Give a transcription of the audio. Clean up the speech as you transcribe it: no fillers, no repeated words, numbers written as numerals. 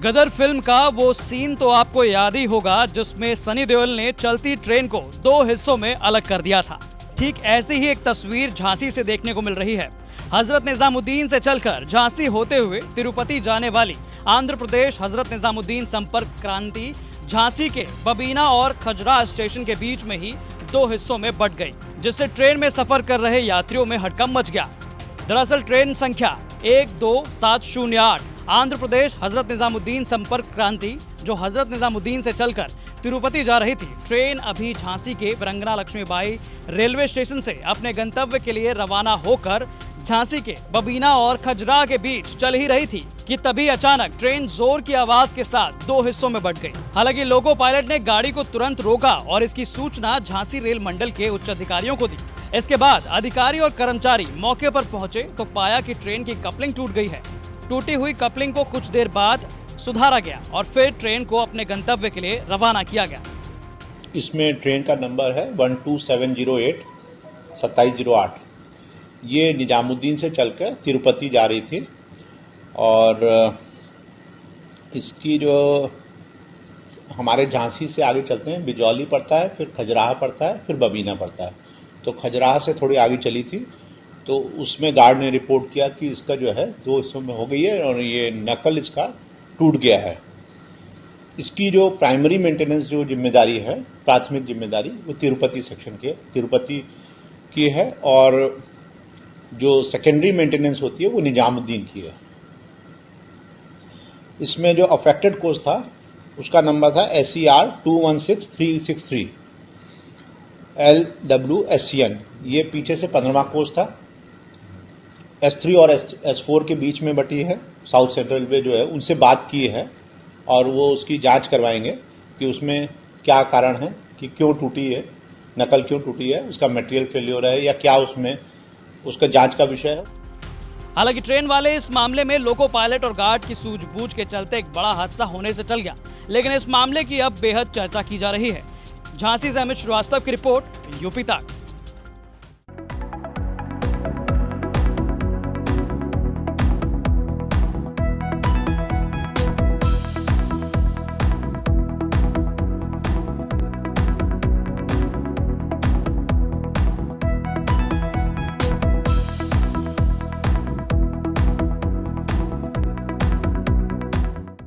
गदर film का वो scene तो आपको याद ही होगा जिसमें सनी देओल ने चलती ट्रेन को दो हिस्सों में अलग कर दिया था। ठीक ऐसी ही एक तस्वीर झांसी से देखने को मिल रही है। हजरत निजामुद्दीन से चलकर झांसी होते हुए तिरुपति जाने वाली आंध्र प्रदेश हजरत निजामुद्दीन संपर्क क्रांति झांसी के बबीना और खजुराहो स्टेशन के बीच में ही दो हिस्सों में बंट गई, जिससे ट्रेन में सफर कर रहे यात्रियों में हड़कंप मच गया। दरअसल ट्रेन संख्या 12708 आंध्र प्रदेश हजरत निजामुद्दीन संपर्क क्रांति जो हजरत निजामुद्दीन से चलकर तिरुपति जा रही थी, ट्रेन अभी झांसी के वीरांगना लक्ष्मीबाई रेलवे स्टेशन से अपने गंतव्य के लिए रवाना होकर झांसी के बबीना और खजुराहो के बीच चल ही रही थी कि तभी अचानक ट्रेन जोर की आवाज के साथ दो हिस्सों में बंट गई। हालांकि लोको पायलट ने गाड़ी को तुरंत रोका और इसकी सूचना झांसी रेल मंडल के उच्च अधिकारियों को दी। इसके बाद अधिकारी और कर्मचारी मौके पर पहुंचे तो पाया कि ट्रेन की कपलिंग टूट गई है। टूटी हुई कपलिंग को कुछ देर बाद सुधारा गया और फिर ट्रेन को अपने गंतव्य के लिए रवाना किया गया। इसमें ट्रेन का नंबर है 12708 2708। ये निजामुद्दीन से चलकर तिरुपति जा रही थी और इसकी जो हमारे झांसी से आगे चलते हैं बिजौली पड़ता है, फिर खजुराहो पड़ता है, फिर बबीना पड़ता है। तो खजुराहो से थोड़ी आगे चली थी तो उसमें गार्ड ने रिपोर्ट किया कि इसका जो है दो हिस्सों में हो गई है और ये नकल इसका टूट गया है। इसकी जो प्राइमरी मेंटेनेंस जो जिम्मेदारी है, प्राथमिक जिम्मेदारी, वो तिरुपति की है और जो सेकेंडरी मेंटेनेंस होती है वो निजामुद्दीन की है। इसमें जो अफेक्टेड कोच था उसका नंबर था SER 216363 LWSCN। ये पीछे से 15वां कोच था। S3 और S4 के बीच में बटी है। साउथ सेंट्रल रेलवे जो है उनसे बात की है और वो उसकी जांच करवाएंगे कि उसमें क्या कारण है कि क्यों टूटी है, नकल क्यों टूटी है, उसका मटेरियल फेल्योर है या क्या उसमें उसका जांच का विषय है। हालांकि ट्रेन वाले इस मामले में लोको पायलट और गार्ड की सूझबूझ के चलते एक बड़ा हादसा होने से चल गया, लेकिन इस मामले की अब बेहद चर्चा की जा रही है। झांसी से अमित श्रीवास्तव की रिपोर्ट, यूपी तक।